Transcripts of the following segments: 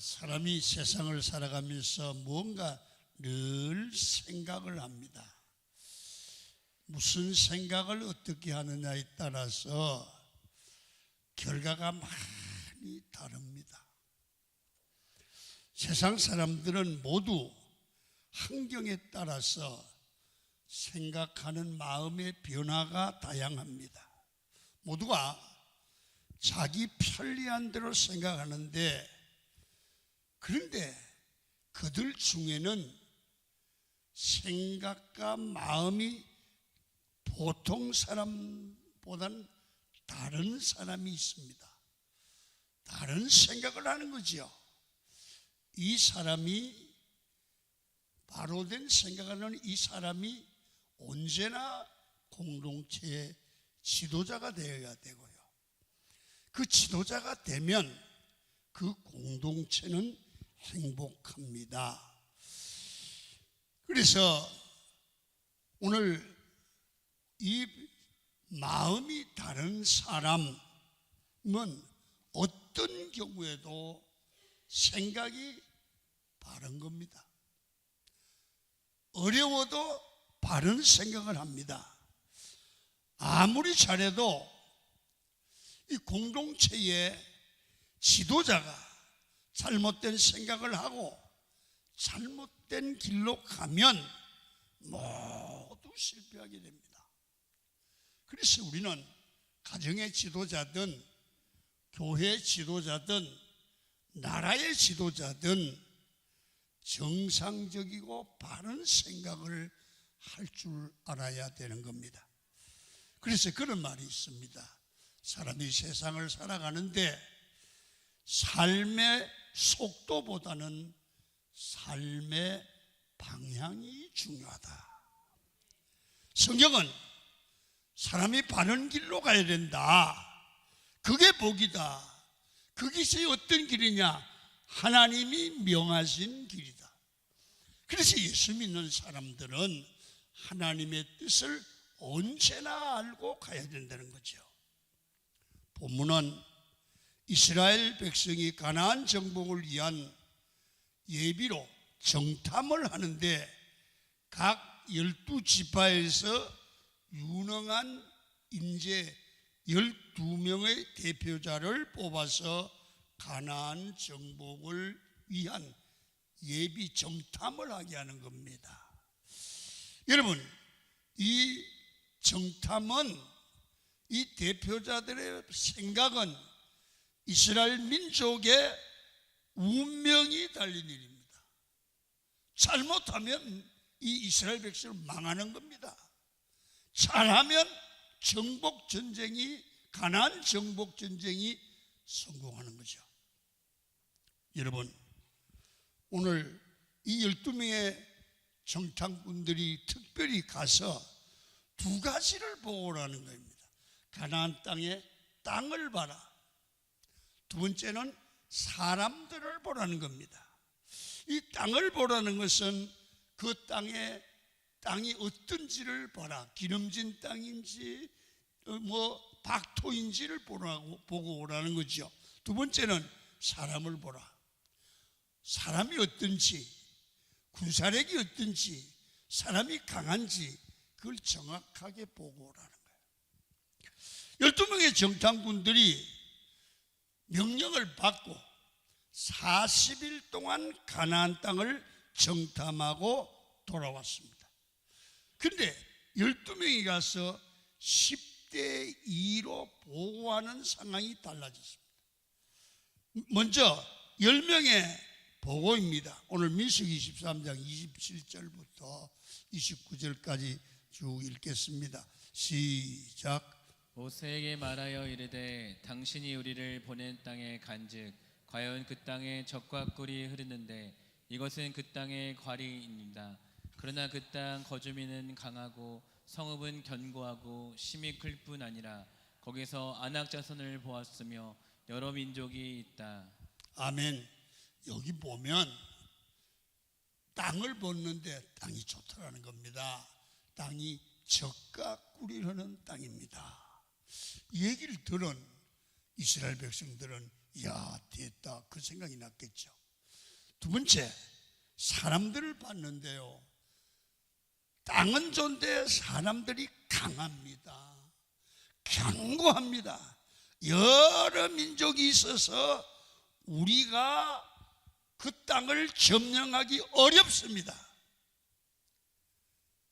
사람이 세상을 살아가면서 무언가 늘 생각을 합니다. 무슨 생각을 어떻게 하느냐에 따라서 결과가 많이 다릅니다. 세상 사람들은 모두 환경에 따라서 생각하는 마음의 변화가 다양합니다. 모두가 자기 편리한 대로 생각하는데, 그런데 그들 중에는 생각과 마음이 보통 사람보다는 다른 사람이 있습니다. 다른 생각을 하는 거죠. 이 사람이, 바로 된 생각하는 이 사람이 언제나 공동체의 지도자가 되어야 되고요. 그 지도자가 되면 그 공동체는 행복합니다. 그래서 오늘 이 마음이 다른 사람은 어떤 경우에도 생각이 바른 겁니다. 어려워도 바른 생각을 합니다. 아무리 잘해도 이 공동체의 지도자가 잘못된 생각을 하고 잘못된 길로 가면 모두 실패하게 됩니다. 그래서 우리는 가정의 지도자든 교회 지도자든 나라의 지도자든 정상적이고 바른 생각을 할 줄 알아야 되는 겁니다. 그래서 그런 말이 있습니다. 사람이 세상을 살아가는데 삶의 속도보다는 삶의 방향이 중요하다. 성경은 사람이 바른 길로 가야 된다. 그게 복이다. 그것이 어떤 길이냐? 하나님이 명하신 길이다. 그래서 예수 믿는 사람들은 하나님의 뜻을 언제나 알고 가야 된다는 거죠. 본문은 이스라엘 백성이 가나안 정복을 위한 예비로 정탐을 하는데 각 12지파에서 유능한 인재 12명의 대표자를 뽑아서 가나안 정복을 위한 예비 정탐을 하게 하는 겁니다. 여러분, 이 정탐은, 이 대표자들의 생각은 이스라엘 민족의 운명이 달린 일입니다. 잘못하면 이 이스라엘 백성은 망하는 겁니다. 잘하면 정복전쟁이, 가나안 정복전쟁이 성공하는 거죠. 여러분, 오늘 이 12명의 정탐꾼들이 특별히 가서 두 가지를 보고 오라는 겁니다. 가나안 땅의 땅을 봐라. 두 번째는 사람들을 보라는 겁니다. 이 땅을 보라는 것은 그 땅이 어떤지를 봐라. 기름진 땅인지 박토인지를 보고 오라는 거죠. 두 번째는 사람을 보라. 사람이 어떤지, 군사력이 어떤지, 사람이 강한지 그걸 정확하게 보고 오라는 거예요. 12명의 정탐꾼들이 명령을 받고 40일 동안 가나안 땅을 정탐하고 돌아왔습니다. 그런데 12명이 가서 10대 2로 보고하는 상황이 달라졌습니다. 먼저 10명의 보고입니다. 오늘 민수기 23장 27절부터 29절까지 쭉 읽겠습니다. 시작. 모세에게 말하여 이르되 당신이 우리를 보낸 땅에 간즉 과연 그 땅에 젖과 꿀이 흐르는데 이것은 그 땅의 과리입니다. 그러나 그 땅 거주민은 강하고 성읍은 견고하고 심이 클 뿐 아니라 거기서 아낙 자손을 보았으며 여러 민족이 있다. 아멘. 여기 보면 땅을 보는데 땅이 좋다라는 겁니다. 땅이 젖과 꿀이 흐르는 땅입니다. 이 얘기를 들은 이스라엘 백성들은 야 됐다 그 생각이 났겠죠. 두 번째, 사람들을 봤는데요, 땅은 좋은데 사람들이 강합니다. 견고합니다. 여러 민족이 있어서 우리가 그 땅을 점령하기 어렵습니다.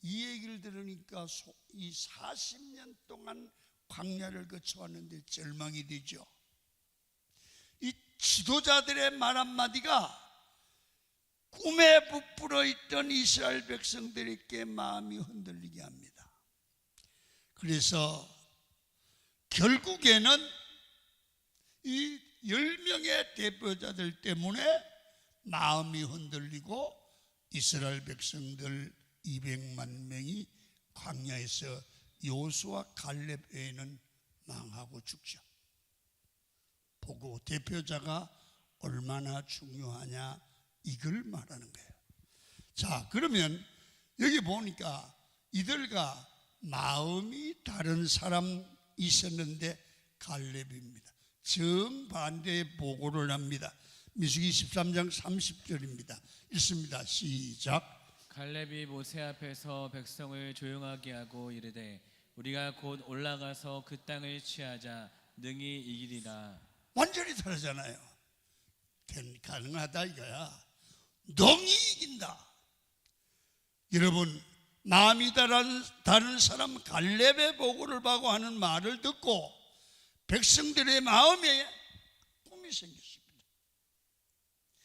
이 얘기를 들으니까 이 40년 동안 광야를 거쳐왔는데 절망이 되죠. 이 지도자들의 말 한마디가 꿈에 부풀어 있던 이스라엘 백성들에게 마음이 흔들리게 합니다. 그래서 결국에는 이 10명의 대표자들 때문에 마음이 흔들리고 이스라엘 백성들 200만 명이 광야에서 여호수아 갈렙 외에는 망하고 죽죠. 보고 대표자가 얼마나 중요하냐, 이걸 말하는 거예요. 자, 그러면 여기 보니까 이들과 마음이 다른 사람 있었는데 갈렙입니다. 정반대의 보고를 합니다. 민수기 13장 30절입니다. 읽습니다. 시작. 갈렙이 모세 앞에서 백성을 조용하게 하고 이르되 우리가 곧 올라가서 그 땅을 취하자 능히 이기리라. 완전히 다르잖아요. 가능하다 이거야. 능히 이긴다. 여러분, 마음이 다른 사람 갈렙의 보고를 받고 하는 말을 듣고 백성들의 마음에 꿈이 생겼습니다.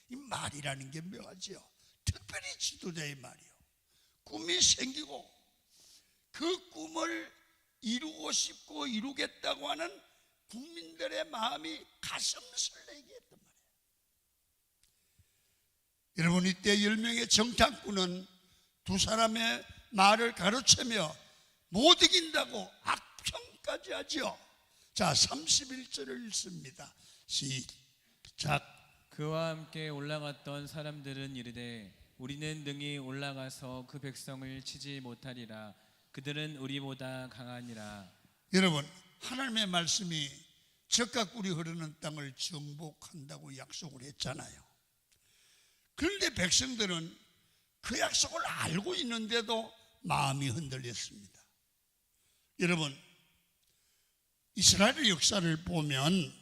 이 말이라는 게 묘하지요. 특별히 지도자의 말이요. 꿈이 생기고 그 꿈을 이루고 싶고 이루겠다고 하는 국민들의 마음이 가슴 설레게 했단 말이에요. 여러분, 이때 10명의 정탐꾼은 두 사람의 말을 가로채며 못 이긴다고 악평까지 하죠. 자, 31절을 읽습니다. 시작. 그와 함께 올라갔던 사람들은 이르되 우리는 능히 올라가서 그 백성을 치지 못하리라. 그들은 우리보다 강하니라. 여러분, 하나님의 말씀이 적과 꿀이 흐르는 땅을 정복한다고 약속을 했잖아요. 그런데 백성들은 그 약속을 알고 있는데도 마음이 흔들렸습니다. 여러분, 이스라엘의 역사를 보면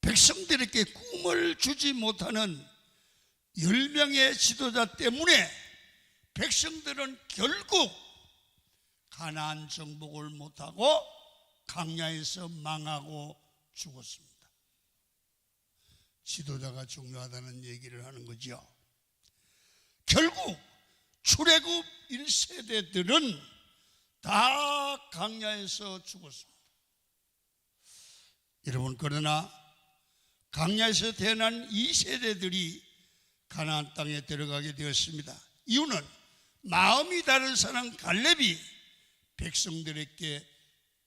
백성들에게 꿈을 주지 못하는 10명의 지도자 때문에 백성들은 결국 가나안 정복을 못하고 광야에서 망하고 죽었습니다. 지도자가 중요하다는 얘기를 하는 거죠. 결국 출애굽 1세대들은 다 광야에서 죽었습니다. 여러분, 그러나 광야에서 태어난 2세대들이 가나안 땅에 들어가게 되었습니다. 이유는 마음이 다른 사람 갈렙이 백성들에게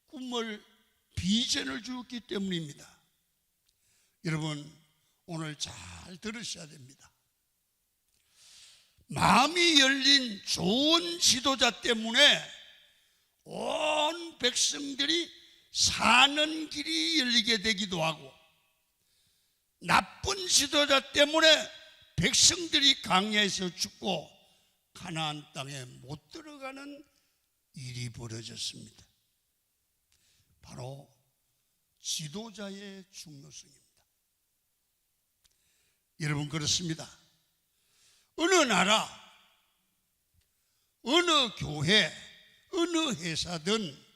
꿈을, 비전을 주었기 때문입니다. 여러분, 오늘 잘 들으셔야 됩니다. 마음이 열린 좋은 지도자 때문에 온 백성들이 사는 길이 열리게 되기도 하고, 나쁜 지도자 때문에 백성들이 광야에서 죽고 가나안 땅에 못 들어가는 일이 벌어졌습니다. 바로 지도자의 중요성입니다. 여러분, 그렇습니다. 어느 나라, 어느 교회, 어느 회사든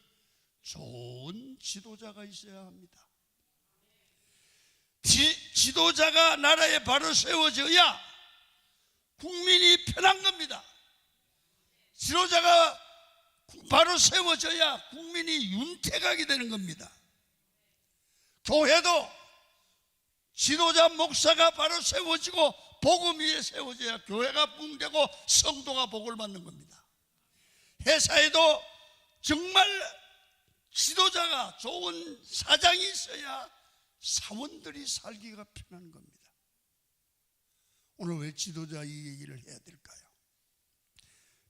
좋은 지도자가 있어야 합니다. 지도자가 나라에 바로 세워져야 국민이 편한 겁니다. 지도자가 바로 세워져야 국민이 윤택하게 되는 겁니다. 교회도 지도자 목사가 바로 세워지고 복음 위에 세워져야 교회가 붕되고 성도가 복을 받는 겁니다. 회사에도 정말 지도자가 좋은 사장이 있어야 사원들이 살기가 편한 겁니다. 오늘 왜 지도자 이 얘기를 해야 될까요?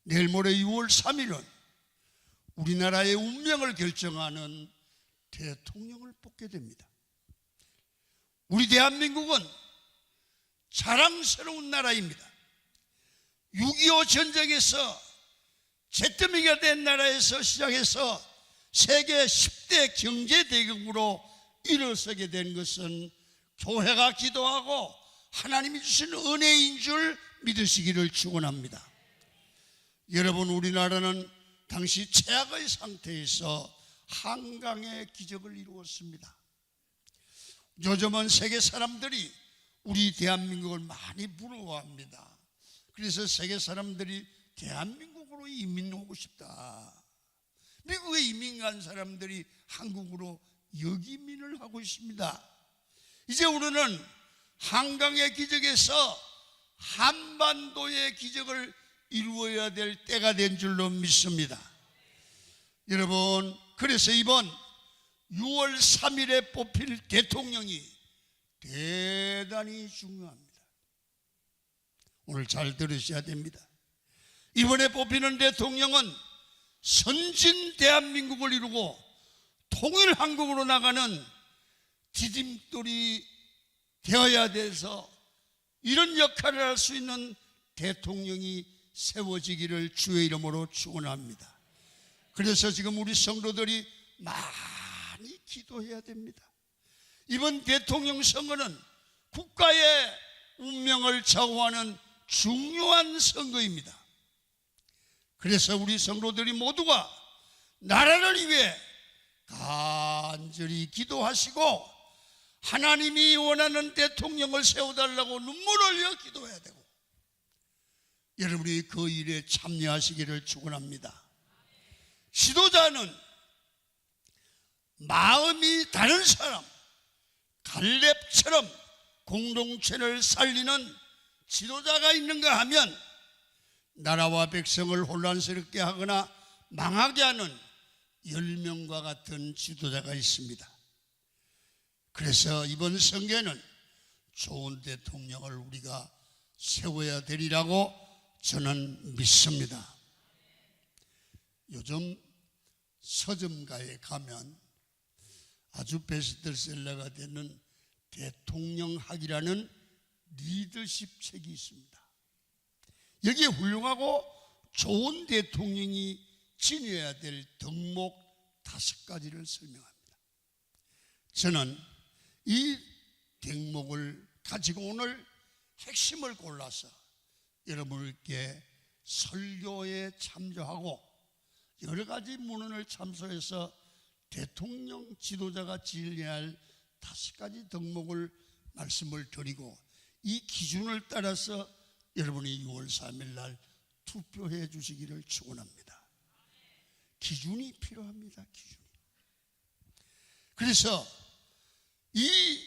내일 모레 6월 3일은 우리나라의 운명을 결정하는 대통령을 뽑게 됩니다. 우리 대한민국은 자랑스러운 나라입니다. 6.25 전쟁에서 잿더미가 된 나라에서 시작해서 세계 10대 경제대국으로 일어서게 된 것은 교회가 기도하고 하나님이 주신 은혜인 줄 믿으시기를 축원합니다. 여러분, 우리나라는 당시 최악의 상태에서 한강의 기적을 이루었습니다. 요즘은 세계 사람들이 우리 대한민국을 많이 부러워합니다. 그래서 세계 사람들이 대한민국으로 이민 오고 싶다. 미국에 이민 간 사람들이 한국으로 역이민을 하고 있습니다. 이제 우리는 한강의 기적에서 한반도의 기적을 이루어야 될 때가 된 줄로 믿습니다. 여러분, 그래서 이번 6월 3일에 뽑힐 대통령이 대단히 중요합니다. 오늘 잘 들으셔야 됩니다. 이번에 뽑히는 대통령은 선진 대한민국을 이루고 통일 한국으로 나가는 디딤돌이 되어야 돼서 이런 역할을 할 수 있는 대통령이 세워지기를 주의 이름으로 축원합니다. 그래서 지금 우리 성도들이 많이 기도해야 됩니다. 이번 대통령 선거는 국가의 운명을 좌우하는 중요한 선거입니다. 그래서 우리 성도들이 모두가 나라를 위해 간절히 기도하시고 하나님이 원하는 대통령을 세워달라고 눈물 흘려 기도해야 되고 여러분이 그 일에 참여하시기를 축원합니다. 지도자는 마음이 다른 사람, 갈렙처럼 공동체를 살리는 지도자가 있는가 하면 나라와 백성을 혼란스럽게 하거나 망하게 하는 10명과 같은 지도자가 있습니다. 그래서 이번 선거에는 좋은 대통령을 우리가 세워야 되리라고 저는 믿습니다. 요즘 서점가에 가면 아주 베스트셀러가 되는 대통령학이라는 리더십 책이 있습니다. 여기에 훌륭하고 좋은 대통령이 지녀야 될 덕목 5가지를 설명합니다. 저는 이 덕목을 가지고 오늘 핵심을 골라서 여러분께 설교에 참조하고 여러 가지 문헌을 참조해서 대통령 지도자가 지녀야 할 5가지 덕목을 말씀을 드리고 이 기준을 따라서 여러분이 6월 3일 날 투표해 주시기를 축원합니다. 기준이 필요합니다. 기준이. 그래서 이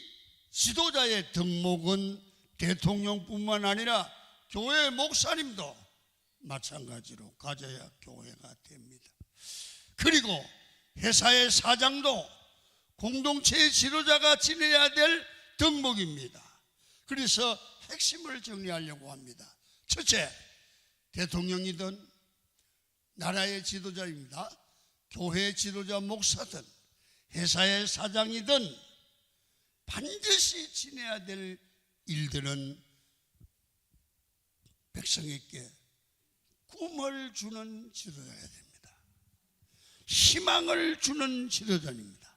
지도자의 덕목은 대통령뿐만 아니라 교회 목사님도 마찬가지로 가져야 교회가 됩니다. 그리고 회사의 사장도 공동체의 지도자가 지내야 될 덕목입니다. 그래서 핵심을 정리하려고 합니다. 첫째, 대통령이든 나라의 지도자입니다. 교회의 지도자 목사든 회사의 사장이든 반드시 지내야 될 일들은 백성에게 꿈을 주는 지도자가 됩니다. 희망을 주는 지도자입니다.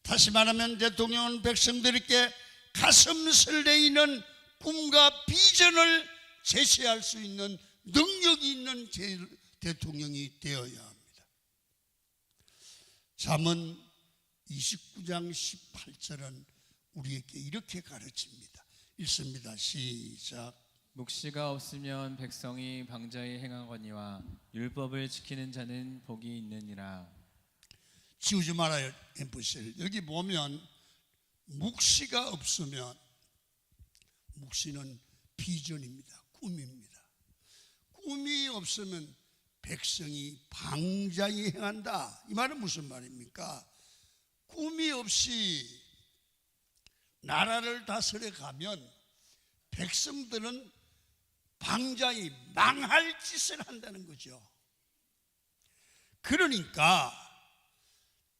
다시 말하면 대통령은 백성들에게 가슴 설레이는 꿈과 비전을 제시할 수 있는 능력이 있는 대통령이 되어야 합니다. 잠언 29장 18절은 우리에게 이렇게 가르칩니다. 읽습니다. 시작. 묵시가 없으면 백성이 방자히 행하거니와 율법을 지키는 자는 복이 있느니라. 지우지 말아요. 엠프실. 여기 보면 묵시가 없으면, 묵시는 비전입니다. 꿈입니다. 꿈이 없으면 백성이 방자히 행한다. 이 말은 무슨 말입니까? 꿈이 없이 나라를 다스려 가면 백성들은 방자히 망할 짓을 한다는 거죠. 그러니까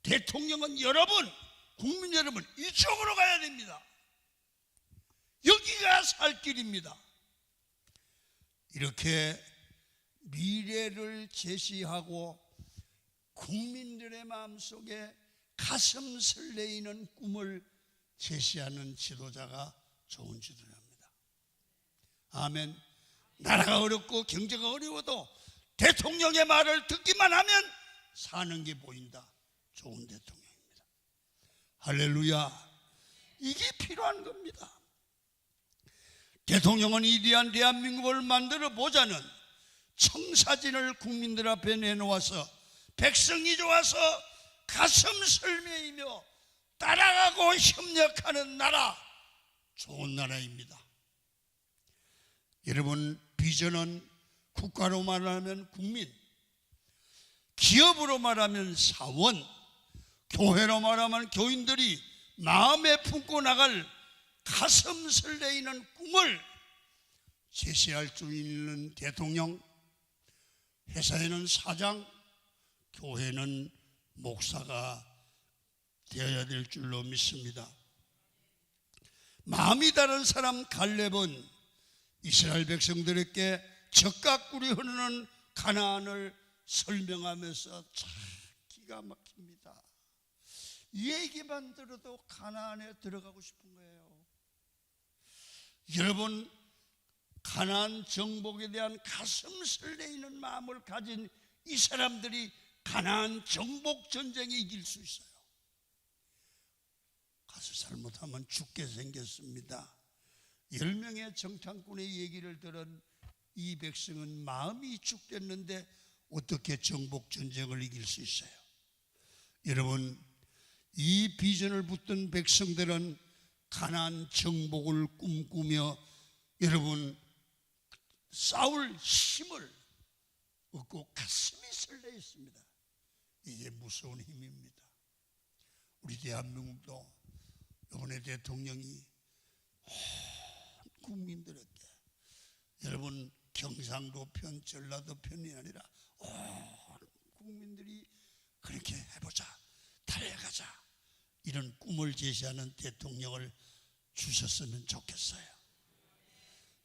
대통령은 여러분, 국민 여러분, 이쪽으로 가야 됩니다. 여기가 살 길입니다. 이렇게 미래를 제시하고 국민들의 마음속에 가슴 설레이는 꿈을 제시하는 지도자가 좋은 지도자입니다. 아멘. 나라가 어렵고 경제가 어려워도 대통령의 말을 듣기만 하면 사는 게 보인다. 좋은 대통령입니다. 할렐루야. 이게 필요한 겁니다. 대통령은 위대한 대한민국을 만들어 보자는 청사진을 국민들 앞에 내놓아서 백성이 좋아서 가슴 설매이며 따라가고 협력하는 나라, 좋은 나라입니다. 여러분, 비전은 국가로 말하면 국민, 기업으로 말하면 사원, 교회로 말하면 교인들이 마음에 품고 나갈 가슴 설레이는 꿈을 제시할 수 있는 대통령, 회사에는 사장, 교회는 목사가 되어야 될 줄로 믿습니다. 마음이 다른 사람 갈렙은 이스라엘 백성들에게 젖과 꿀이 흐르는 가나안을 설명하면서 참 기가 막힙니다. 이 얘기만 들어도 가나안에 들어가고 싶은 거예요. 여러분, 가나안 정복에 대한 가슴 설레이는 마음을 가진 이 사람들이 가나안 정복 전쟁에 이길 수 있어요. 가서 잘못하면 죽게 생겼습니다. 10명의 정탐꾼의 얘기를 들은 이 백성은 마음이 죽겠는데 어떻게 정복 전쟁을 이길 수 있어요? 여러분, 이 비전을 붙든 백성들은 가나안 정복을 꿈꾸며 여러분 싸울 힘을 얻고 가슴이 설레있습니다. 이게 무서운 힘입니다. 우리 대한민국도 이번에 대통령이 온 국민들에게, 여러분 경상도 편, 전라도 편이 아니라 온 국민들이 그렇게 해보자, 달려가자, 이런 꿈을 제시하는 대통령을 주셨으면 좋겠어요.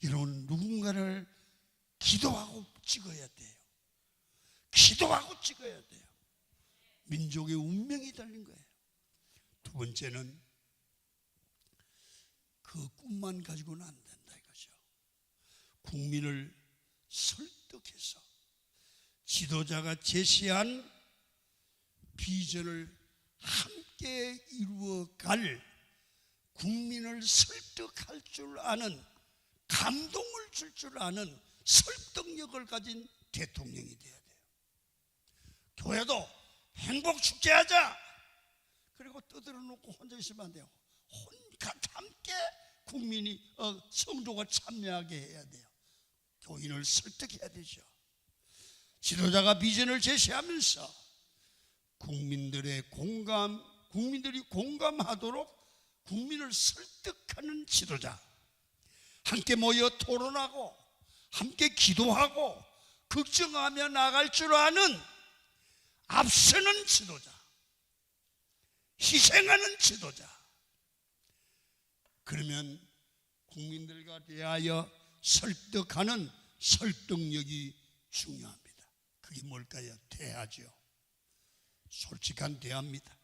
여러분, 누군가를 기도하고 찍어야 돼요. 기도하고 찍어야 돼요. 민족의 운명이 달린 거예요. 두 번째는 그 꿈만 가지고는 안 된다 이거죠. 국민을 설득해서 지도자가 제시한 비전을 함께 이루어갈, 국민을 설득할 줄 아는, 감동을 줄 줄 아는 설득력을 가진 대통령이 돼야 돼요. 교회도 행복축제하자, 그리고 떠들어 놓고 혼자 있으면 안 돼요. 함께 국민이, 성도가 참여하게 해야 돼요. 교인을 설득해야 되죠. 지도자가 비전을 제시하면서 국민들이 공감하도록 국민을 설득하는 지도자, 함께 모여 토론하고 함께 기도하고 걱정하며 나갈 줄 아는 앞서는 지도자, 희생하는 지도자. 그러면 국민들과 대하여 설득하는 설득력이 중요합니다. 그게 뭘까요? 대화죠. 솔직한 대화입니다.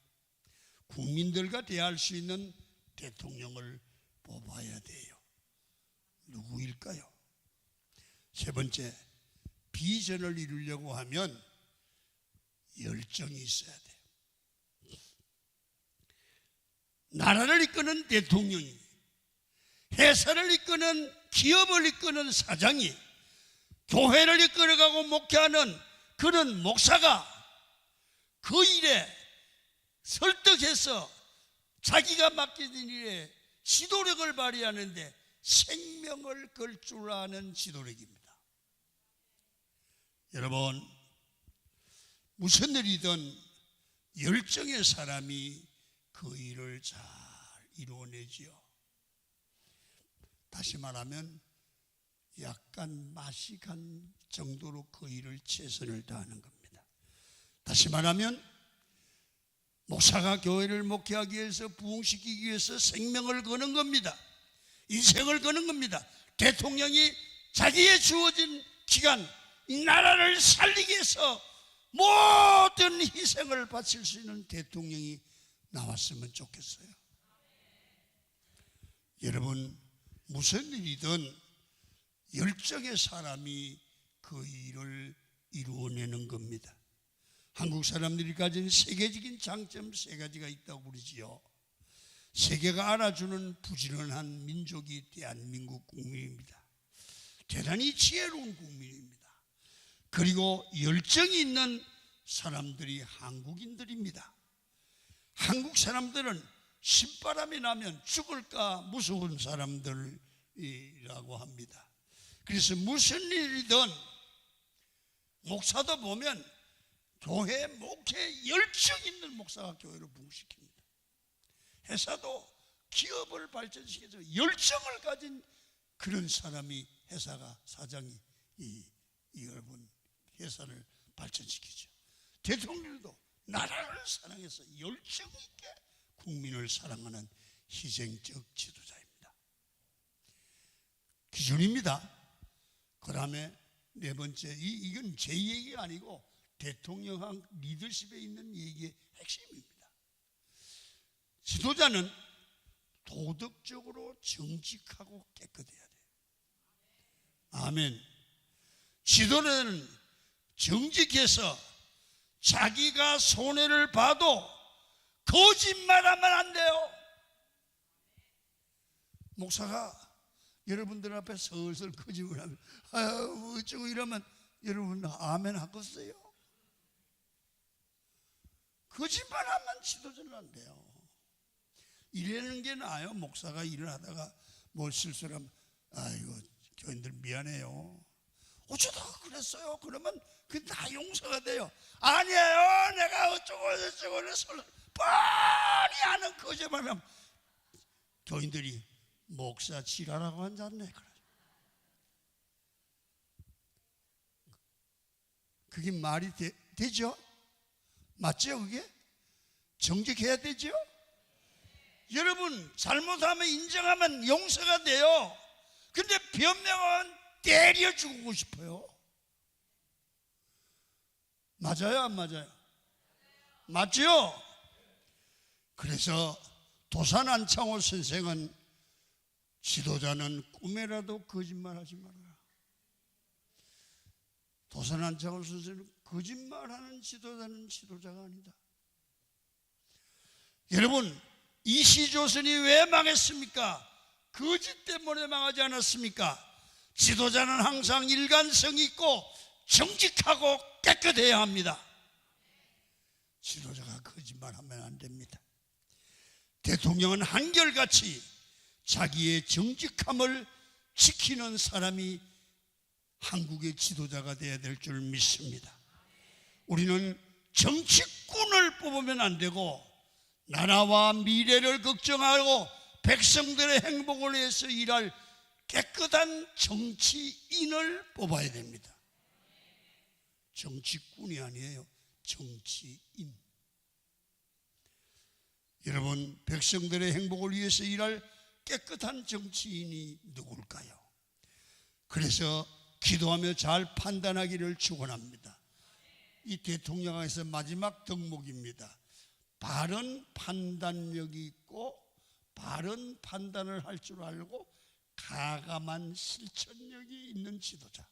국민들과 대화할 수 있는 대통령을 뽑아야 돼요. 누구일까요? 세 번째, 비전을 이루려고 하면 열정이 있어야 돼요. 나라를 이끄는 대통령이, 회사를 이끄는, 기업을 이끄는 사장이, 교회를 이끌어가고 목회하는 그런 목사가 그 일에 설득해서 자기가 맡겨진 일에 지도력을 발휘하는데 생명을 걸 줄 아는 지도력입니다. 여러분, 무슨 일이든 열정의 사람이 그 일을 잘 이루어내지요. 다시 말하면 약간 맛이 간 정도로 그 일을 최선을 다하는 겁니다. 다시 말하면 목사가 교회를 목회하기 위해서, 부흥시키기 위해서 생명을 거는 겁니다. 인생을 거는 겁니다. 대통령이 자기의 주어진 기간 이 나라를 살리기 위해서 모든 희생을 바칠 수 있는 대통령이 나왔으면 좋겠어요. 여러분, 무슨 일이든 열정의 사람이 그 일을 이루어내는 겁니다. 한국 사람들이 가진 세계적인 장점 세 가지가 있다고 그러지요. 세계가 알아주는 부지런한 민족이 대한민국 국민입니다. 대단히 지혜로운 국민입니다. 그리고 열정이 있는 사람들이 한국인들입니다. 한국 사람들은 신바람이 나면 죽을까 무서운 사람들이라고 합니다. 그래서 무슨 일이든 목사도 보면 교회 목회에 열정 있는 목사가 교회를 부흥시킵니다. 회사도 기업을 발전시켜서 열정을 가진 그런 사람이 회사가 사장이 여러분 회사를 발전시키죠. 대통령도 나라를 사랑해서 열정 있게 국민을 사랑하는 희생적 지도자입니다. 기준입니다. 그 다음에 네 번째, 이건 제 얘기가 아니고 대통령 리더십에 있는 얘기의 핵심입니다. 지도자는 도덕적으로 정직하고 깨끗해야 돼요. 아멘. 지도자는 정직해서 자기가 손해를 봐도 거짓말하면 안 돼요. 목사가 여러분들 앞에 슬슬 거짓말하면 어쩌고 이러면 여러분 아멘 하겠어요? 거짓말하면 지도자는 안 돼요. 이러는 게 나아요. 목사가 일을 하다가 뭘 실수를 하면 아이고 교인들 미안해요. 어쩌다가 그랬어요. 그러면 그 다 용서가 돼요. 아니에요. 내가 어쩌고 저쩌고 뻔히 아는 거짓말하면 교인들이 목사 지랄하고 앉았네. 그게 말이 되죠? 맞죠? 그게? 정직해야 되죠? 여러분 잘못하면 인정하면 용서가 돼요. 근데 변명은 때려 죽고 싶어요. 맞아요? 안 맞아요? 맞죠? 그래서 도산 안창호 선생은 지도자는 꿈에라도 거짓말하지 말아라. 도산 안창호 선생은 거짓말하는 지도자는 지도자가 아니다. 여러분 이시조선이 왜 망했습니까? 거짓 때문에 망하지 않았습니까? 지도자는 항상 일관성이 있고 정직하고 깨끗해야 합니다. 지도자가 거짓말하면 안 됩니다. 대통령은 한결같이 자기의 정직함을 지키는 사람이 한국의 지도자가 되어야 될 줄 믿습니다. 우리는 정치꾼을 뽑으면 안 되고 나라와 미래를 걱정하고 백성들의 행복을 위해서 일할 깨끗한 정치인을 뽑아야 됩니다. 정치꾼이 아니에요. 정치인. 여러분 백성들의 행복을 위해서 일할 깨끗한 정치인이 누굴까요? 그래서 기도하며 잘 판단하기를 축원합니다. 이 대통령에서 마지막 덕목입니다. 바른 판단력이 있고 바른 판단을 할 줄 알고 가감한 실천력이 있는 지도자.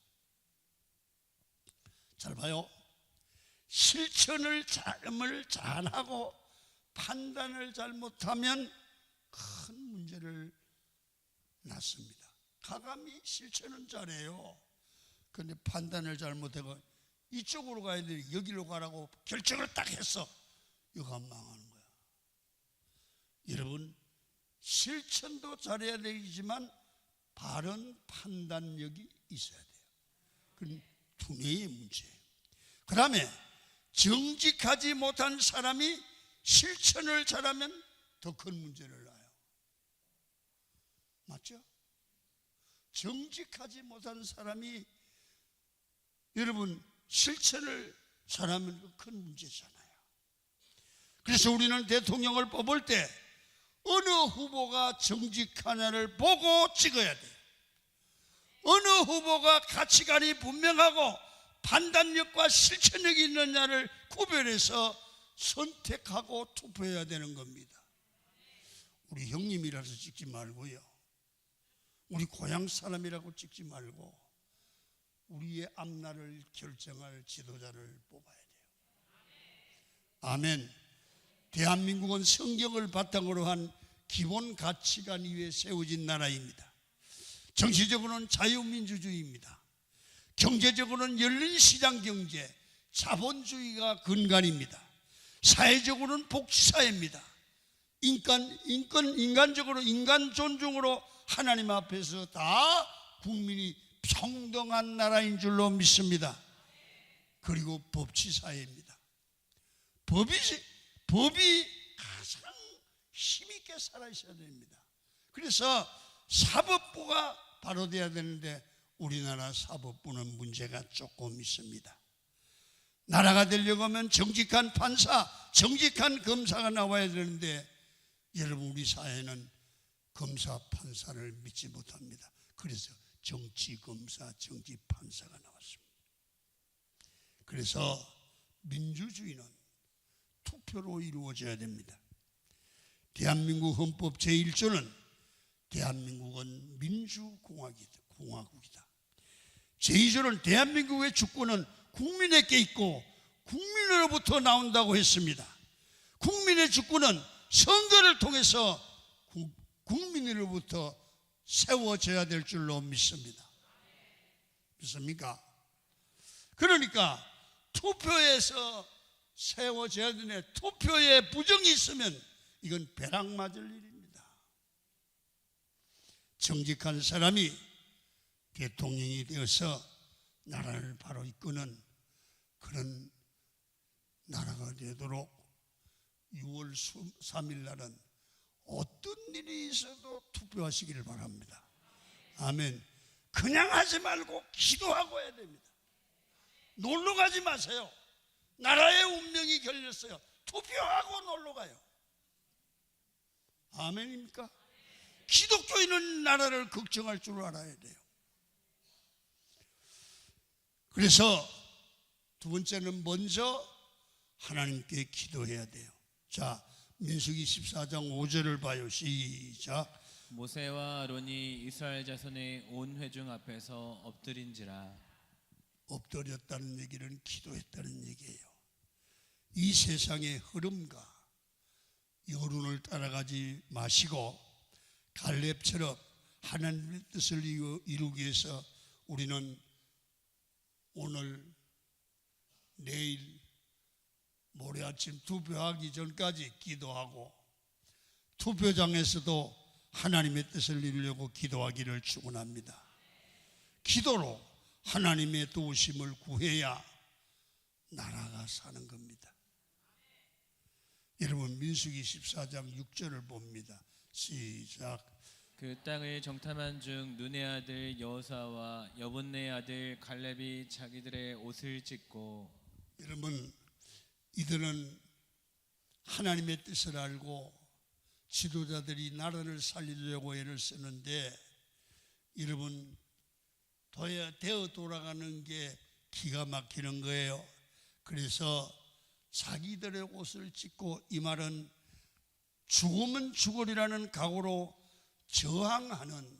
잘 봐요. 실천을 잘하고 판단을 잘못하면 큰 문제를 낳습니다. 가감히 실천은 잘해요. 그런데 판단을 잘못하고 이쪽으로 가야 돼 여기로 가라고 결정을 딱 했어. 이거 안 망하는 거야. 여러분 실천도 잘해야 되지만 바른 판단력이 있어야 돼요. 그건 두뇌의 문제예요. 그 다음에 정직하지 못한 사람이 실천을 잘하면 더 큰 문제를 낳아요. 맞죠? 정직하지 못한 사람이 여러분 실천을 잘하면 큰 문제잖아요. 그래서 우리는 대통령을 뽑을 때 어느 후보가 정직하냐를 보고 찍어야 돼요. 어느 후보가 가치관이 분명하고 판단력과 실천력이 있느냐를 구별해서 선택하고 투표해야 되는 겁니다. 우리 형님이라서 찍지 말고요, 우리 고향 사람이라고 찍지 말고 우리의 앞날을 결정할 지도자를 뽑아야 돼요. 아멘. 대한민국은 성경을 바탕으로 한 기본 가치관 위에 세워진 나라입니다. 정치적으로는 자유민주주의입니다. 경제적으로는 열린 시장 경제, 자본주의가 근간입니다. 사회적으로는 복지사회입니다. 인간적으로 인간 존중으로 하나님 앞에서 다 국민이 평등한 나라인 줄로 믿습니다. 그리고 법치사회입니다. 법이 가장 힘있게 살아있어야 됩니다. 그래서 사법부가 바로 돼야 되는데 우리나라 사법부는 문제가 조금 있습니다. 나라가 되려고 하면 정직한 판사, 정직한 검사가 나와야 되는데 여러분, 우리 사회는 검사, 판사를 믿지 못합니다. 그래서 정치검사, 정치판사가 나왔습니다. 그래서 민주주의는 투표로 이루어져야 됩니다. 대한민국 헌법 제1조는 대한민국은 민주공화국이다. 제2조는 대한민국의 주권은 국민에게 있고 국민으로부터 나온다고 했습니다. 국민의 주권은 선거를 통해서 국민으로부터 세워져야 될 줄로 믿습니다. 믿습니까? 그러니까 투표에서 세워져야 되는데 투표에 부정이 있으면 이건 벼락 맞을 일입니다. 정직한 사람이 대통령이 되어서 나라를 바로 이끄는 그런 나라가 되도록 6월 3일 날은 어떤 일이 있어도 투표하시기를 바랍니다. 아멘. 그냥 하지 말고 기도하고 해야 됩니다. 놀러 가지 마세요. 나라의 운명이 걸렸어요. 투표하고 놀러 가요. 아멘입니까? 기독교인은 나라를 걱정할 줄 알아야 돼요. 그래서 두 번째는 먼저 하나님께 기도해야 돼요. 자, 민수기 14장 5절을 봐요. 시작. 모세와 아론이 이스라엘 자손의 온 회중 앞에서 엎드린지라. 엎드렸다는 얘기는 기도했다는 얘기예요. 이 세상의 흐름과 여론을 따라가지 마시고 갈렙처럼 하나님의 뜻을 이루기 위해서 우리는 오늘, 내일, 모레 아침 투표하기 전까지 기도하고 투표장에서도 하나님의 뜻을 이루려고 기도하기를 축원합니다. 기도로 하나님의 도우심을 구해야 나라가 사는 겁니다. 여러분, 민수기 14장 6절을 봅니다. 시작. 그 땅을 정탐한 중 눈의 아들 여호수아와 여분네의 아들 갈렙이 자기들의 옷을 찢고. 여러분, 이들은 하나님의 뜻을 알고 지도자들이 나라를 살리려고 애를 쓰는데, 여러분, 되어 돌아가는 게 기가 막히는 거예요. 그래서 자기들의 옷을 찢고, 이 말은 죽으면 죽으리라는 각오로 저항하는,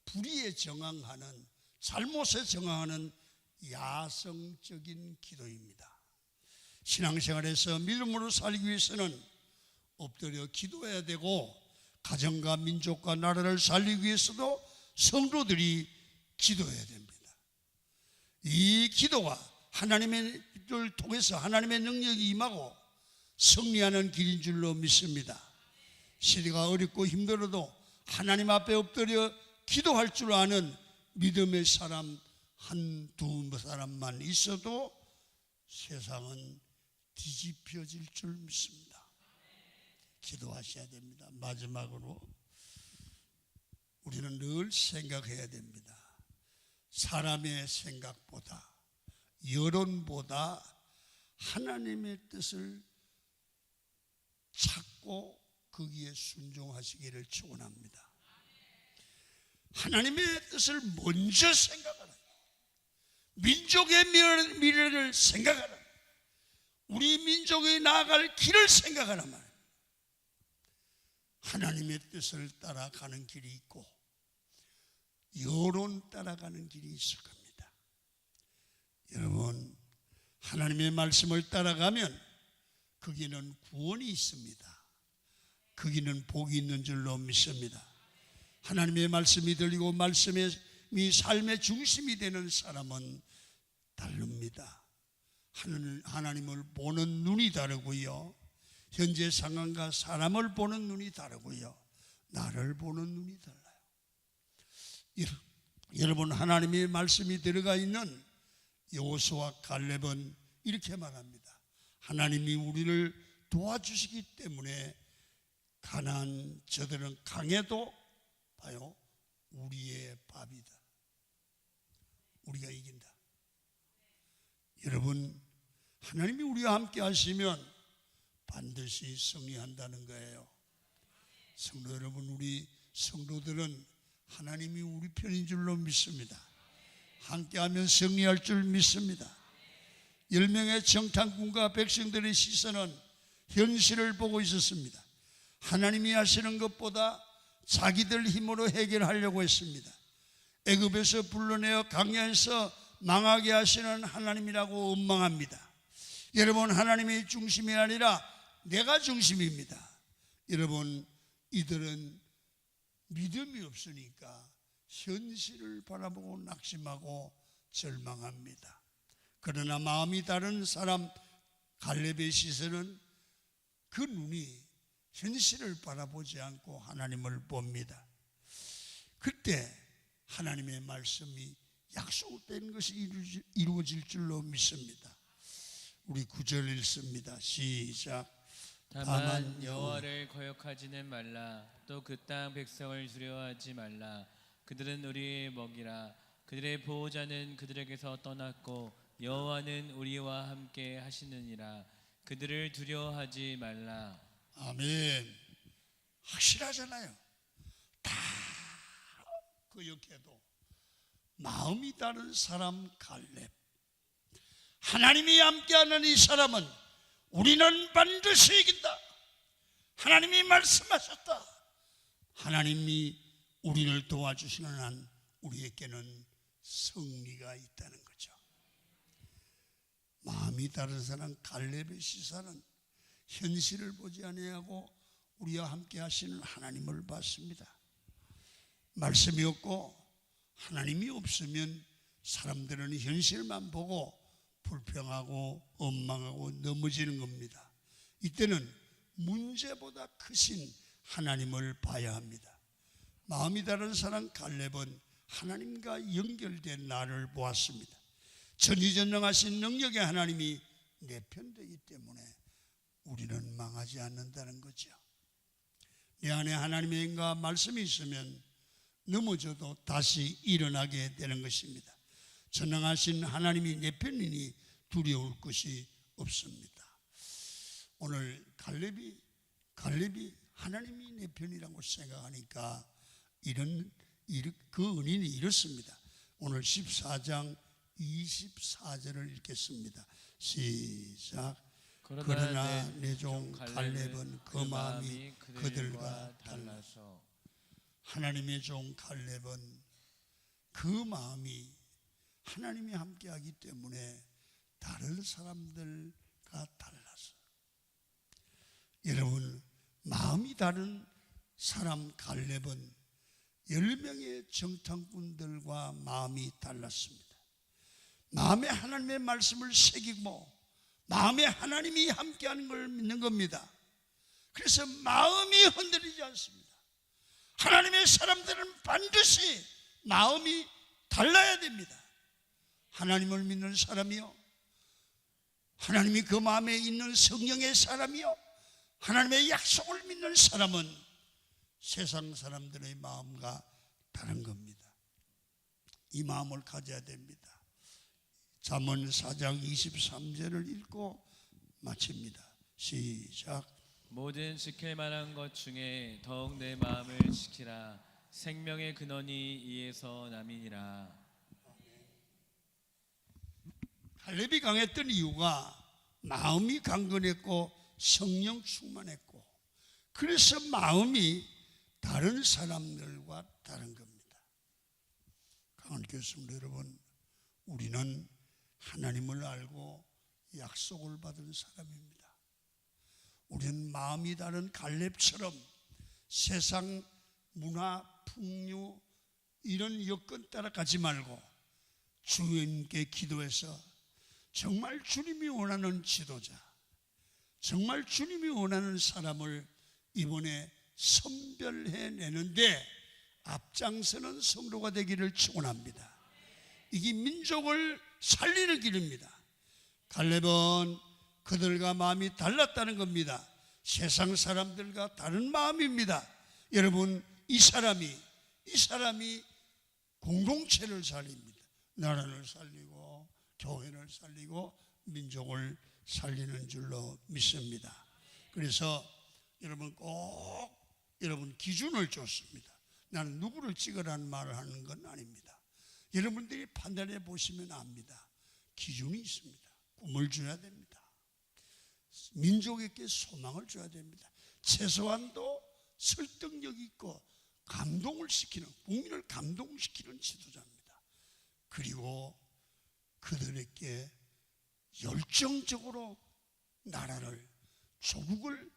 불의에 저항하는, 잘못에 저항하는 야성적인 기도입니다. 신앙생활에서 믿음으로 살기 위해서는 엎드려 기도해야 되고, 가정과 민족과 나라를 살리기 위해서도 성도들이 기도해야 됩니다. 이 기도가 하나님을 통해서 하나님의 능력이 임하고 승리하는 길인 줄로 믿습니다. 시대가 어렵고 힘들어도 하나님 앞에 엎드려 기도할 줄 아는 믿음의 사람 한두 사람만 있어도 세상은 뒤집혀질 줄 믿습니다. 기도하셔야 됩니다. 마지막으로 우리는 늘 생각해야 됩니다. 사람의 생각보다, 여론보다 하나님의 뜻을 찾고 거기에 순종하시기를 축원합니다. 하나님의 뜻을 먼저 생각하라. 민족의 미래를 생각하라. 우리 민족이 나아갈 길을 생각하라 말이에요. 하나님의 뜻을 따라가는 길이 있고 여론 따라가는 길이 있을 겁니다. 여러분, 하나님의 말씀을 따라가면 거기는 구원이 있습니다. 거기는 복이 있는 줄로 믿습니다. 하나님의 말씀이 들리고 말씀이 삶의 중심이 되는 사람은 다릅니다. 하나님을 보는 눈이 다르고요, 현재 상황과 사람을 보는 눈이 다르고요, 나를 보는 눈이 달라요. 여러분, 하나님의 말씀이 들어가 있는 여호수아와 갈렙은 이렇게 말합니다. 하나님이 우리를 도와주시기 때문에 가나안 저들은 강해도 봐요, 우리의 밥이다. 우리가 이긴다. 여러분, 하나님이 우리와 함께 하시면 반드시 승리한다는 거예요. 성도 여러분, 우리 성도들은 하나님이 우리 편인 줄로 믿습니다. 함께하면 승리할 줄 믿습니다. 10명의 정탐꾼과 백성들의 시선은 현실을 보고 있었습니다. 하나님이 하시는 것보다 자기들 힘으로 해결하려고 했습니다. 애굽에서 불러내어 광야에서 망하게 하시는 하나님이라고 원망합니다. 여러분, 하나님의 중심이 아니라 내가 중심입니다. 여러분, 이들은 믿음이 없으니까 현실을 바라보고 낙심하고 절망합니다. 그러나 마음이 다른 사람 갈렙의 시선은 그 눈이 현실을 바라보지 않고 하나님을 봅니다. 그때 하나님의 말씀이 약속된 것이 이루어질 줄로 믿습니다. 우리 9절 읽습니다. 시작. 다만 여호와를 거역하지는 말라. 또 그 땅 백성을 두려워하지 말라. 그들은 우리의 먹이라. 그들의 보호자는 그들에게서 떠났고 여호와는 우리와 함께 하시느니라. 그들을 두려워하지 말라. 아멘. 확실하잖아요. 다 거역해도 마음이 다른 사람 갈렙, 하나님이 함께하는 이 사람은 우리는 반드시 이긴다. 하나님이 말씀하셨다. 하나님이 우리를 도와주시는 한 우리에게는 승리가 있다는 거죠. 마음이 다른 사람 갈렙의 시선은 현실을 보지 아니하고 우리와 함께 하시는 하나님을 봤습니다. 말씀이 없고 하나님이 없으면 사람들은 현실만 보고 불평하고 원망하고 넘어지는 겁니다. 이때는 문제보다 크신 하나님을 봐야 합니다. 마음이 다른 사람 갈렙은 하나님과 연결된 나를 보았습니다. 전지전능하신 능력의 하나님이 내 편되기 때문에 우리는 망하지 않는다는 거죠. 내 안에 하나님의 인과 말씀이 있으면 넘어져도 다시 일어나게 되는 것입니다. 전능하신 하나님이 내 편이니 두려울 것이 없습니다. 오늘 갈렙이 하나님이 내 편이라고 생각하니까 그 은인이 이렇습니다. 오늘 14장 24절을 읽겠습니다. 시작. 그러나 내 종 갈렙은 그 마음이 그들과 달라서. 하나님의 종 갈렙은 그 마음이 하나님이 함께하기 때문에 다른 사람들과 달라서. 여러분, 마음이 다른 사람 갈렙은 10명의 정탐꾼들과 마음이 달랐습니다. 마음에 하나님의 말씀을 새기고 마음에 하나님이 함께하는 걸 믿는 겁니다. 그래서 마음이 흔들리지 않습니다. 하나님의 사람들은 반드시 마음이 달라야 됩니다. 하나님을 믿는 사람이요, 하나님이 그 마음에 있는 성령의 사람이요, 하나님의 약속을 믿는 사람은 세상 사람들의 마음과 다른 겁니다. 이 마음을 가져야 됩니다. 잠언 4장 23절을 읽고 마칩니다. 시작. 모든 지킬 만한 것 중에 더욱 내 마음을 지키라. 생명의 근원이 이에서 남이니라. 갈렙이 강했던 이유가 마음이 강건했고 성령 충만했고, 그래서 마음이 다른 사람들과 다른 겁니다. 강한 교수님 여러분, 우리는 하나님을 알고 약속을 받은 사람입니다. 우리는 마음이 다른 갈렙처럼 세상 문화, 풍류 이런 여건 따라가지 말고 주님께 기도해서 정말 주님이 원하는 지도자, 정말 주님이 원하는 사람을 이번에 선별해내는데 앞장서는 성도가 되기를 축원합니다. 이게 민족을 살리는 길입니다. 갈렙은 그들과 마음이 달랐다는 겁니다. 세상 사람들과 다른 마음입니다. 여러분, 이 사람이 공동체를 살립니다. 나라를 살리고 교회를 살리고 민족을 살리는 줄로 믿습니다. 그래서 여러분 꼭 여러분 기준을 줬습니다. 나는 누구를 찍으라는 말을 하는 건 아닙니다. 여러분들이 판단해 보시면 압니다. 기준이 있습니다. 꿈을 줘야 됩니다. 민족에게 소망을 줘야 됩니다. 최소한도 설득력 있고 감동을 시키는, 국민을 감동시키는 지도자입니다. 그리고 그들에게 열정적으로 나라를, 조국을,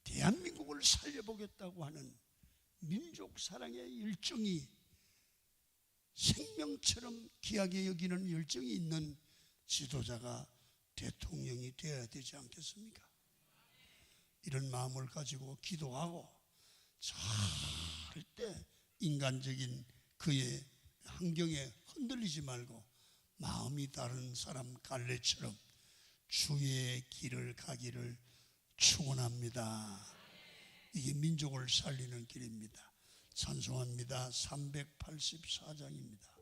대한민국을 살려보겠다고 하는 민족 사랑의 열정이, 생명처럼 귀하게 여기는 열정이 있는 지도자가 대통령이 되어야 되지 않겠습니까? 이런 마음을 가지고 기도하고 절대 인간적인 그의 환경에 흔들리지 말고 마음이 다른 사람 갈렙처럼 주의 길을 가기를 축원합니다. 이게 민족을 살리는 길입니다. 찬송합니다. 384장입니다.